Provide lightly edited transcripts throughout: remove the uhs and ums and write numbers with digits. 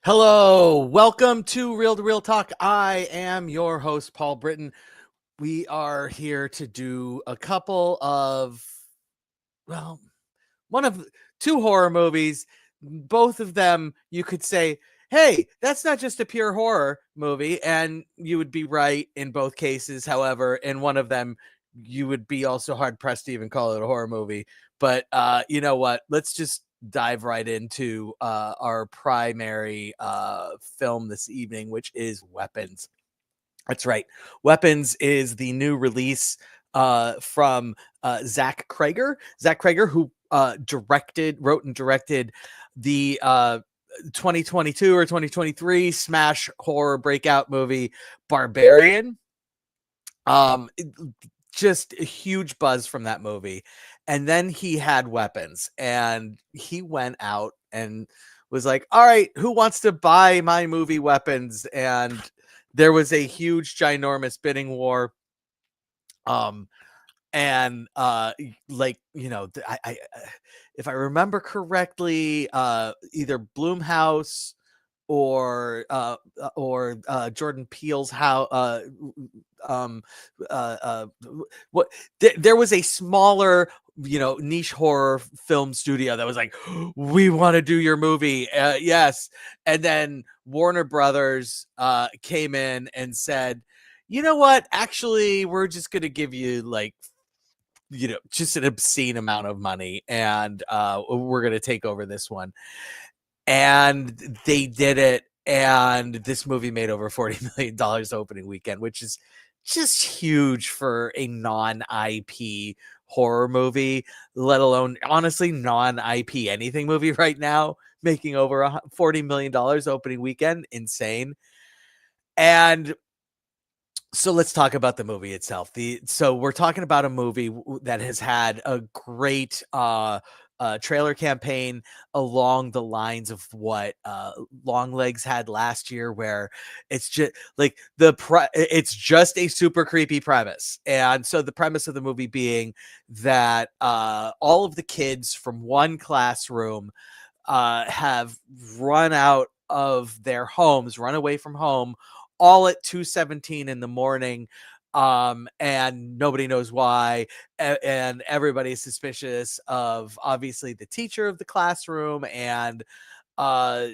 Hello, welcome to Real Talk. I am your host, Paul Britton. We are here to do a couple of, well, one of two horror movies. Both of them, you could say, hey, that's not just a pure horror movie. And you would be right in both cases. However, in one of them, you would be also hard pressed to even call it a horror movie. But you know what? Let's just dive right into our primary film this evening, which is Weapons. That's right. Weapons is the new release from Zach Krager. Zach Krager, who wrote and directed the 2022 or 2023 smash horror breakout movie Barbarian. Um, just a huge buzz from that movie. And then he had Weapons, and he went out and was like, all right, who wants to buy my movie Weapons? And there was a huge, ginormous bidding war. Um, and like, if I remember correctly, either Bloomhouse or Jordan Peele's how um what there was a smaller niche horror film studio that was like, we want to do your movie, yes. And then Warner Brothers came in and said, you know what, actually we're just gonna give you like just an obscene amount of money, and we're gonna take over this one. And they did it, and this movie made over $40 million opening weekend, which is just huge for a non-IP horror movie, let alone honestly non-IP anything movie right now, making over $40 million opening weekend. Insane. And so let's talk about the movie itself. So we're talking about a movie that has had a great trailer campaign along the lines of what Longlegs had last year, where it's just like it's just a super creepy premise. And so the premise of the movie being that all of the kids from one classroom have run out of their homes, run away from home, all at 2:17 in the morning, and nobody knows why, and everybody's suspicious of obviously the teacher of the classroom and uh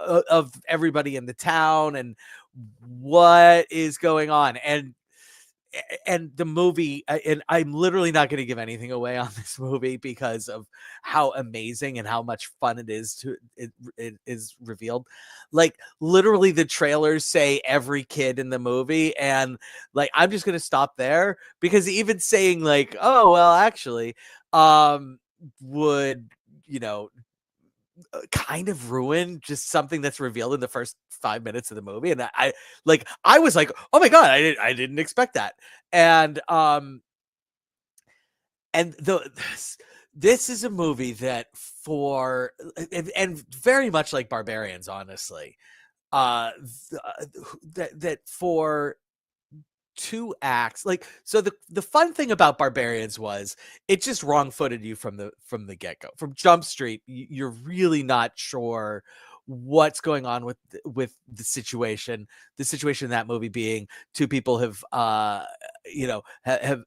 of everybody in the town, and what is going on. And the movie, and I'm literally not going to give anything away on this movie because of how amazing and how much fun it is it is revealed. Like, literally the trailers say every kid in the movie, and like, I'm just going to stop there, because even saying like, oh well, actually would, you know kind of ruin just something that's revealed in the first 5 minutes of the movie. And I was like, oh my god, I didn't expect that. And and this is a movie that for and very much like Barbarians, honestly, uh that for two acts, like, so the fun thing about Barbarians was it just wrong-footed you from the get-go. From Jump Street, you're really not sure what's going on with the situation in that movie being two people have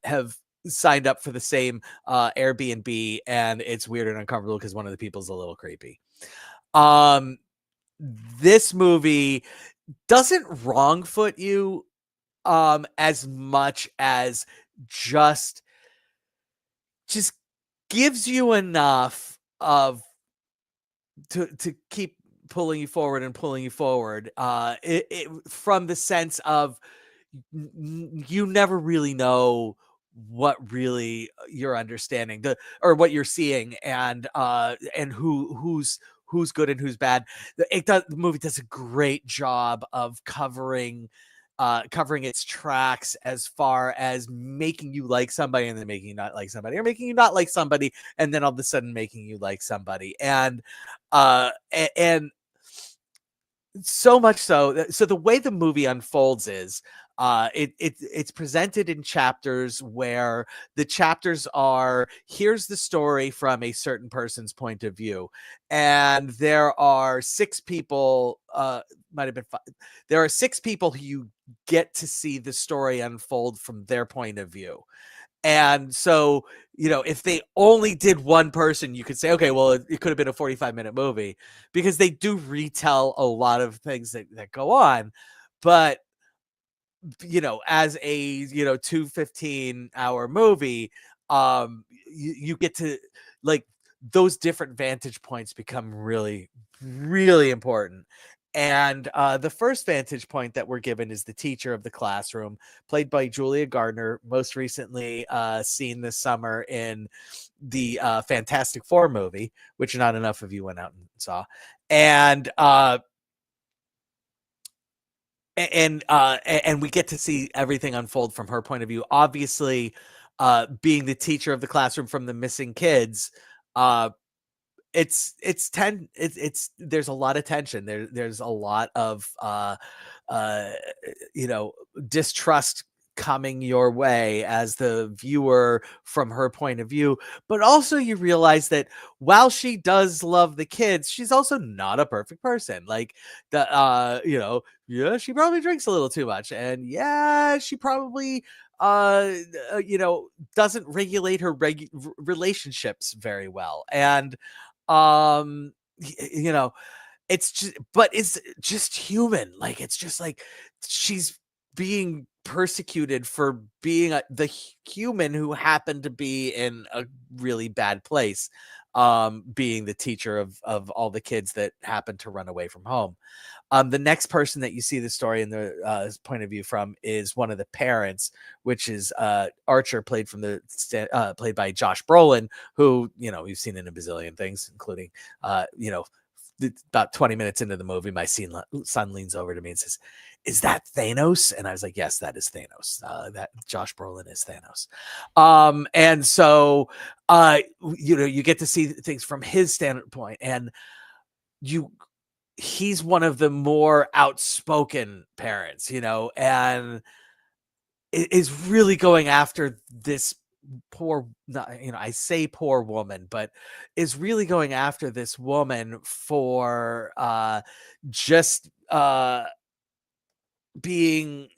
have signed up for the same Airbnb, and it's weird and uncomfortable because one of the people's a little creepy. um this movie doesn't wrong foot you as much as just just gives you enough of to keep pulling you forward and pulling you forward, from the sense of you never really know what really you're understanding, or what you're seeing, and who's good and who's bad. The movie does a great job of covering its tracks, as far as making you like somebody and then making you not like somebody, or making you not like somebody and then all of a sudden making you like somebody. And So much so the way the movie unfolds is, it's presented in chapters where the chapters are, here's the story from a certain person's point of view, and there are 6 people, might have been 5, there are 6 people who you get to see the story unfold from their point of view. And so, if they only did one person, you could say, okay, well, it could have been a 45-minute movie, because they do retell a lot of things that go on. But, as a, 215-hour movie, you get to, like, those different vantage points become really, really important. And the first vantage point that we're given is the teacher of the classroom, played by Julia Gardner, most recently seen this summer in the Fantastic Four movie, which not enough of you went out and saw. And we get to see everything unfold from her point of view. Obviously, being the teacher of the classroom from the missing kids, uh, it's there's a lot of tension. There's a lot of uh you know distrust coming your way as the viewer from her point of view. But also you realize that while she does love the kids, she's also not a perfect person. Like, yeah, she probably drinks a little too much, and yeah, she probably doesn't regulate her relationships very well. And um you know it's just, but it's just human. Like, it's just like she's being persecuted for being human who happened to be in a really bad place, being the teacher of all the kids that happened to run away from home. The next person that you see the story in the point of view from is one of the parents, which is Archer, played by Josh Brolin, who we've seen in a bazillion things, including about 20 minutes into the movie, my son leans over to me and says, "Is that Thanos?" And I was like, "Yes, that is Thanos. That Josh Brolin is Thanos." And so, you get to see things from his standpoint, and you he's one of the more outspoken parents, and is really going after this poor, I say poor woman, but is really going after this woman for just being,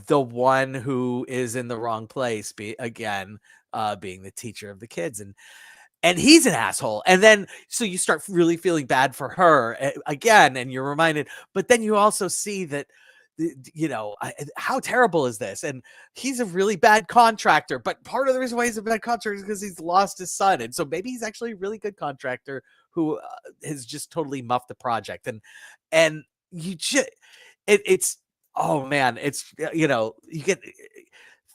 the one who is in the wrong place, being the teacher of the kids. And he's an asshole. And then so you start really feeling bad for her again, and you're reminded, but then you also see that, how terrible is this? And he's a really bad contractor, but part of the reason why he's a bad contractor is because he's lost his son. And so maybe he's actually a really good contractor who has just totally muffed the project. And you just, it's, oh man, it's, you get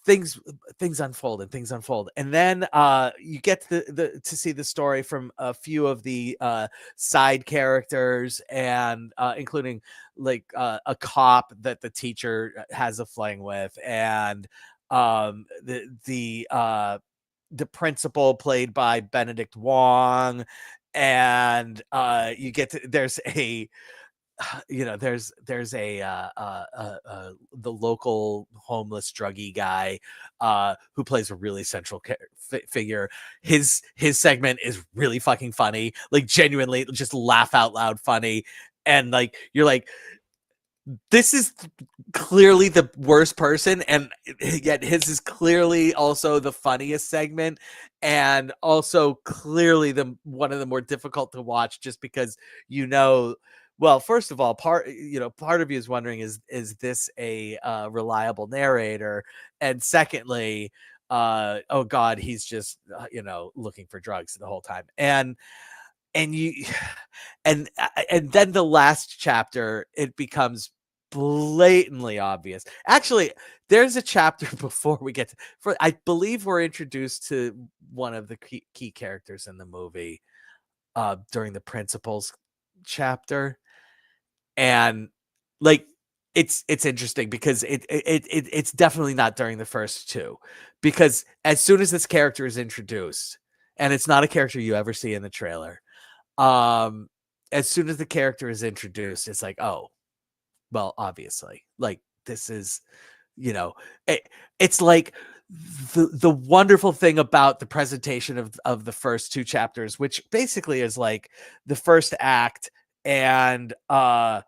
things things unfold, and then you get to see the story from a few of the side characters, and including, like, a cop that the teacher has a fling with, and the principal, played by Benedict Wong. And you get to there's a there's a the local homeless druggy guy who plays a really central figure. His segment is really fucking funny, like genuinely just laugh out loud funny. And, like, you're like, this is clearly the worst person, and yet his is clearly also the funniest segment, and also clearly the one of the more difficult to watch, just because, well, first of all, part of you is wondering, is this a reliable narrator? And secondly, oh god, he's just looking for drugs the whole time. And you and then the last chapter, it becomes blatantly obvious. Actually, there's a chapter before we get to, I believe we're introduced to one of the key characters in the movie during the principals chapter. And, like, it's interesting because it's definitely not during the first two, because as soon as this character is introduced, and it's not a character you ever see in the trailer, um as soon as the character is introduced, it's like, oh, well, obviously, like this is, you know, it's like the wonderful thing about the presentation of the first two chapters, which basically is like the first act and the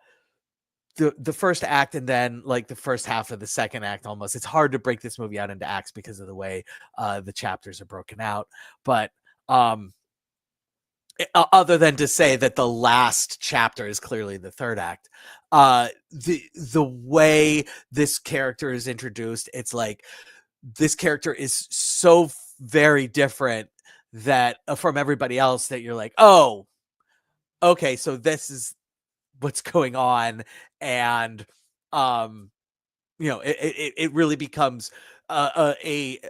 first act and then like the first half of the second act. Almost, it's hard to break this movie out into acts because of the way the chapters are broken out, but um other than to say that the last chapter is clearly the third act, the way this character is introduced, it's like this character is so very different that from everybody else that you're like, oh, okay, so this is what's going on. And um it really becomes it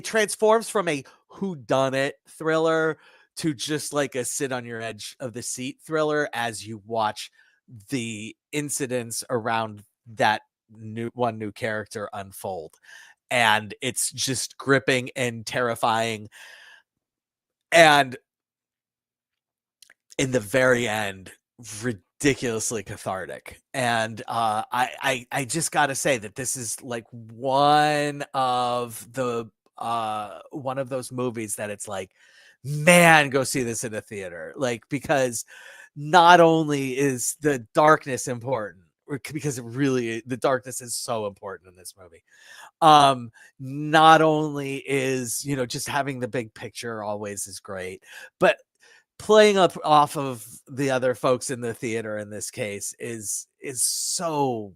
transforms from a who done it thriller to just like a sit on your edge of the seat thriller as you watch the incidents around that new character unfold. And it's just gripping and terrifying, and in the very end, ridiculously cathartic. And I just gotta say that this is like one of those movies that it's like, man, go see this in a theater. Like, because not only is the darkness important, because it really, the darkness is so important in this movie. Not only is, just having the big picture always is great, but playing up off of the other folks in the theater in this case is so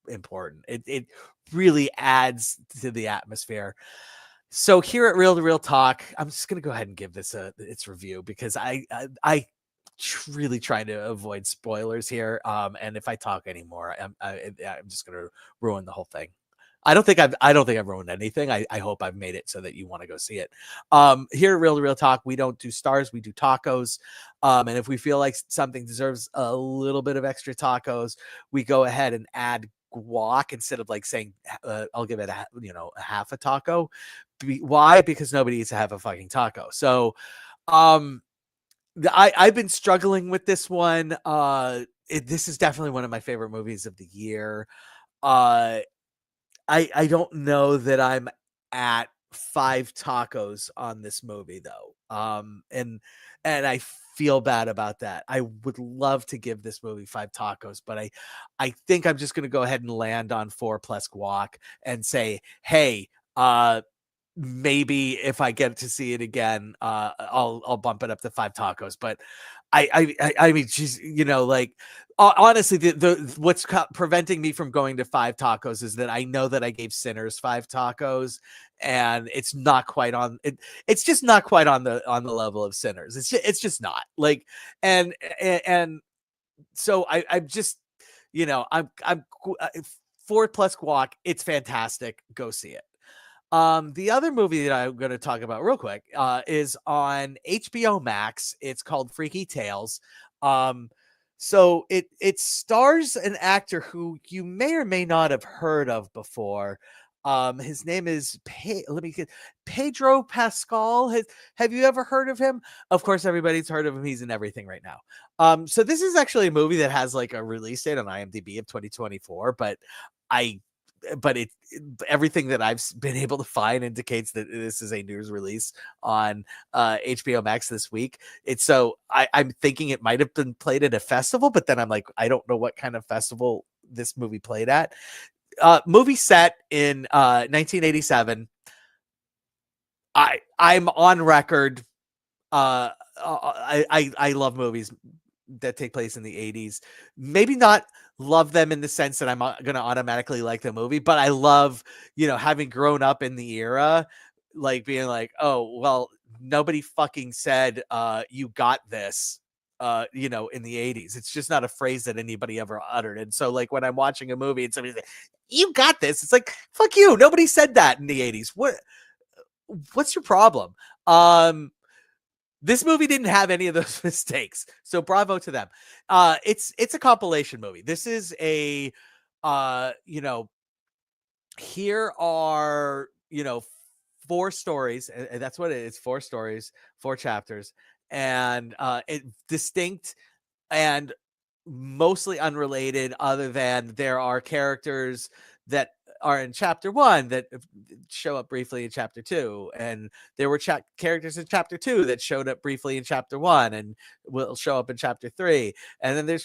important. It really adds to the atmosphere. So here at Real to Real Talk, I'm just gonna go ahead and give this its review, because I really trying to avoid spoilers here. And if I talk anymore, I'm just gonna ruin the whole thing. I don't think I've ruined anything. I hope I've made it so that you want to go see it. Here at Real to Real Talk, we don't do stars, we do tacos. And if we feel like something deserves a little bit of extra tacos, we go ahead and add guac instead of like saying I'll give it a half a taco. Why? Because nobody eats a half a fucking taco. So um I've been struggling with this one. This is definitely one of my favorite movies of the year. uh I don't know that I'm at 5 tacos on this movie though. And I feel bad about that. I would love to give this movie 5 tacos, but I think I'm just going to go ahead and land on 4 plus guac and say, "Hey, maybe if I get to see it again, I'll bump it up to 5 tacos." But I mean, she's, like, honestly, the what's preventing me from going to 5 tacos is that I know that I gave Sinners 5 tacos, and it's not quite on it. It's just not quite on the level of Sinners. It's just not like, and so I'm just, I'm 4 plus guac. It's fantastic. Go see it. The other movie that I'm going to talk about real quick is on HBOMax. It's called Freaky Tales. Um, so it stars an actor who you may or may not have heard of before. His name is let me get Pedro Pascal. Have you ever heard of him? Of course, everybody's heard of him. He's in everything right now. So this is actually a movie that has like a release date on IMDb of 2024, I but everything that I've been able to find indicates that this is a news release on HBO Max this week. It's so I'm thinking it might have been played at a festival, but then I'm like, I don't know what kind of festival this movie played at. Movie set in 1987. I'm on record. I love movies that take place in the 80s. Maybe not love them in the sense that I'm going to automatically like the movie, but I love, having grown up in the era, like being like, oh, well, nobody fucking said, you got this, in the 80s. It's just not a phrase that anybody ever uttered. And so like when I'm watching a movie and somebody's like, you got this, it's like, fuck you. Nobody said that in the 80s. What's your problem? This movie didn't have any of those mistakes, so bravo to them. It's a compilation movie. This is a, here are 4 stories, and that's what it is: 4 stories, 4 chapters, and it distinct and mostly unrelated, other than there are characters that are in chapter 1 that show up briefly in chapter 2, and there were characters in chapter 2 that showed up briefly in chapter 1 and will show up in chapter 3, and then there's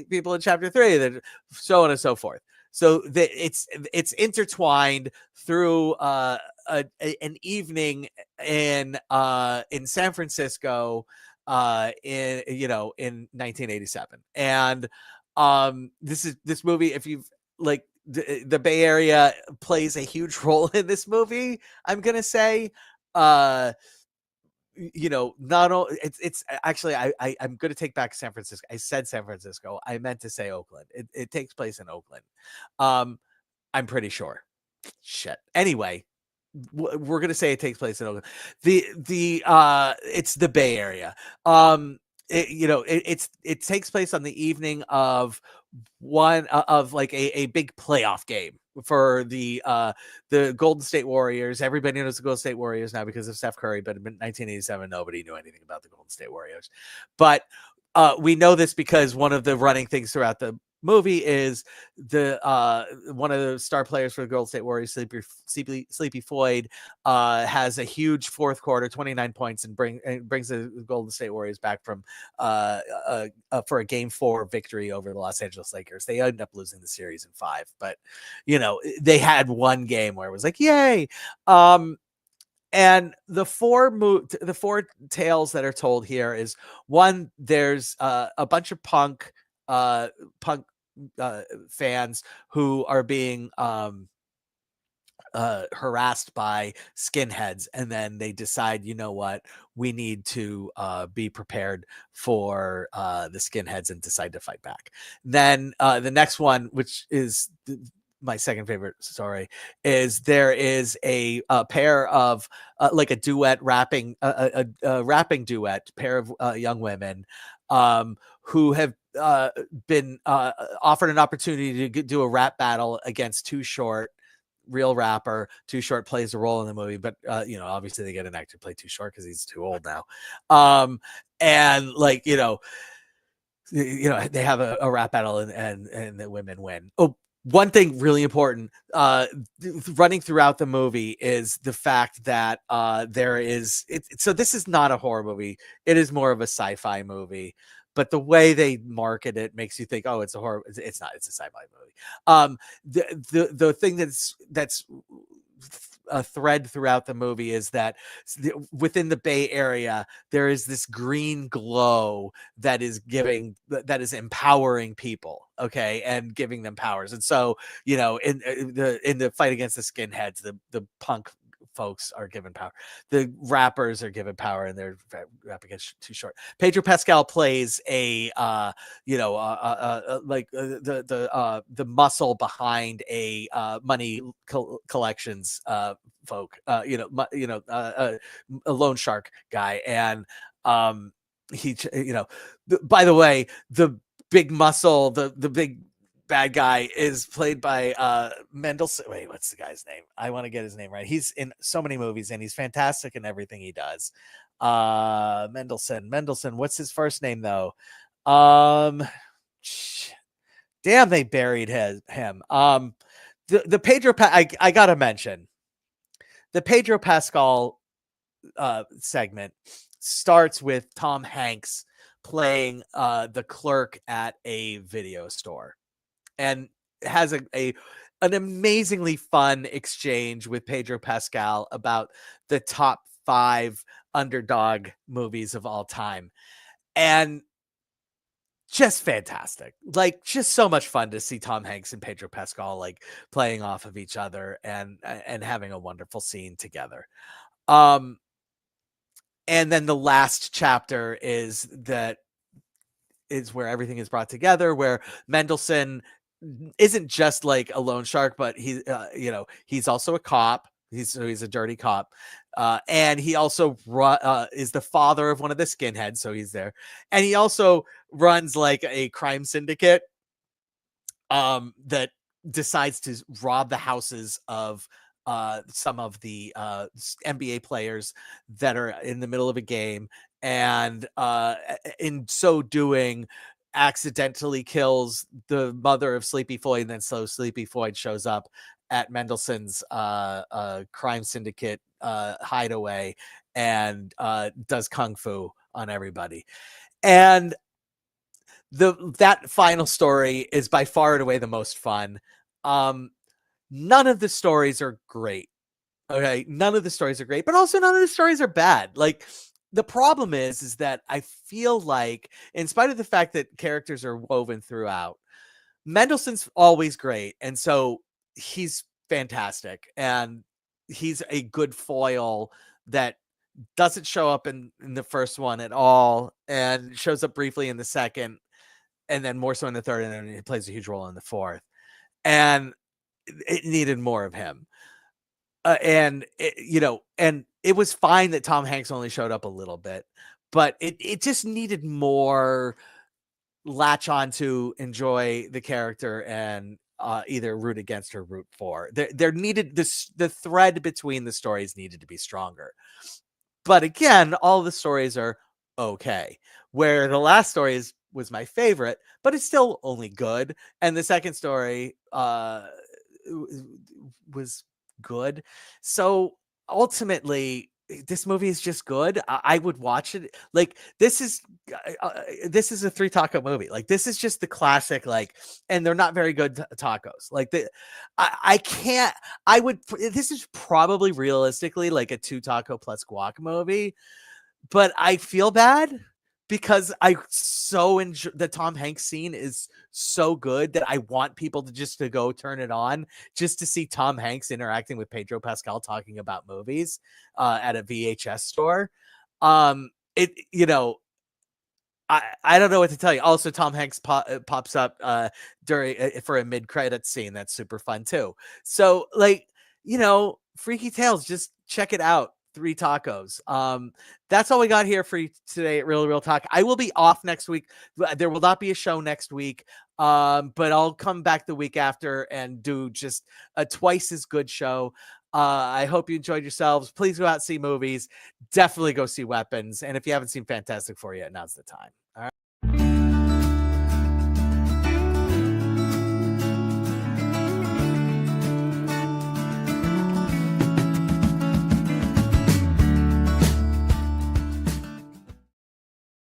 people in chapter 3 that so on and so forth. So it's intertwined through an evening in San Francisco in 1987. And this movie, if you've like the Bay Area plays a huge role in this movie, I'm gonna say. Not only it's actually I'm gonna take back San Francisco. I said San Francisco, I meant to say Oakland. It takes place in Oakland. I'm pretty sure. Shit. Anyway, we're gonna say it takes place in Oakland. It's the Bay Area. It takes place on the evening of one of like a big playoff game for the Golden State Warriors. Everybody knows the Golden State Warriors now because of Steph Curry, but in 1987 nobody knew anything about the Golden State Warriors. But we know this because one of the running things throughout the movie is the one of the star players for the Golden State Warriors, Sleepy Floyd, has a huge fourth quarter, 29 points, and brings the Golden State Warriors back from for a Game 4 victory over the Los Angeles Lakers. They ended up losing the series in 5, but they had one game where it was like, yay. And the four tales that are told here is, one, there's a bunch of punk fans who are being harassed by skinheads, and then they decide, you know what, we need to be prepared for the skinheads, and decide to fight back. Then the next one, which is my second favorite story, is there is a pair of like a duet rapping rapping duet pair of young women who have been offered an opportunity to do a rap battle against Too Short, real rapper. Too Short plays a role in the movie, but obviously they get an actor to play Too Short because he's too old now. And like they have a rap battle, and the women win. Oh, one thing really important running throughout the movie is the fact that so this is not a horror movie. It is more of a sci-fi movie, but the way they market it makes you think, oh, it's a horror. It's not. It's a sci-fi movie. The thing that's a thread throughout the movie is that within the Bay Area there is this green glow that is empowering people, okay, and giving them powers. And so in the fight against the skinheads, the punk folks are given power, the rappers are given power, and they're rap against Too Short. Pedro Pascal plays the muscle behind a money collections folk, a loan shark guy. And he by the way, the big muscle, the big bad guy is played by Mendelsohn. Wait, what's the guy's name? I want to get his name right. He's in so many movies and he's fantastic in everything he does. Mendelsohn. What's his first name though? Damn, they buried him. The Pedro. I gotta mention the Pedro Pascal segment starts with Tom Hanks playing the clerk at a video store, and has an amazingly fun exchange with Pedro Pascal about the top 5 underdog movies of all time. And just fantastic. Like, just so much fun to see Tom Hanks and Pedro Pascal like playing off of each other and having a wonderful scene together. And then the last chapter is where everything is brought together, where Mendelsohn isn't just like a loan shark, but he's also a cop. He's a dirty cop. And he also is the father of one of the skinheads. So he's there. And he also runs like a crime syndicate that decides to rob the houses of some of the NBA players that are in the middle of a game. and in so doing accidentally kills the mother of Sleepy Floyd, and then so Sleepy Floyd shows up at Mendelssohn's crime syndicate hideaway and does kung fu on everybody. And that final story is by far and away the most fun. None of the stories are great. Okay, none of the stories are great, but also none of the stories are bad. Like, the problem is that I feel like, in spite of the fact that characters are woven throughout, Mendelssohn's always great, and so he's fantastic, and he's a good foil that doesn't show up in the first one at all, and shows up briefly in the second, and then more so in the third, and then he plays a huge role in the fourth. And it needed more of him. And it was fine that Tom Hanks only showed up a little bit, but it just needed more latch on to enjoy the character and either root against or root for. There needed the thread between the stories needed to be stronger. But again, all the stories are okay. Where the last story was my favorite, but it's still only good. And the second story was good. So ultimately, this movie is just good. I would watch it. Like, this is a three taco movie. Like, this is just the classic. Like, and they're not very good tacos. Like, I can't. I would. This is probably realistically like a 2 taco plus guac movie, but I feel bad because I so enjoy the Tom Hanks scene is so good that I want people to go turn it on just to see Tom Hanks interacting with Pedro Pascal talking about movies at a VHS store. It I don't know what to tell you. Also, Tom Hanks pops up during for a mid-credit scene that's super fun too. So, like, Freaky Tales, just check it out. 3 tacos. That's all we got here for you today at Real Talk. I will be off next week. There will not be a show next week, but I'll come back the week after and do just a twice as good show. I hope you enjoyed yourselves. Please go out and see movies. Definitely go see Weapons. And if you haven't seen Fantastic Four yet, now's the time. All right.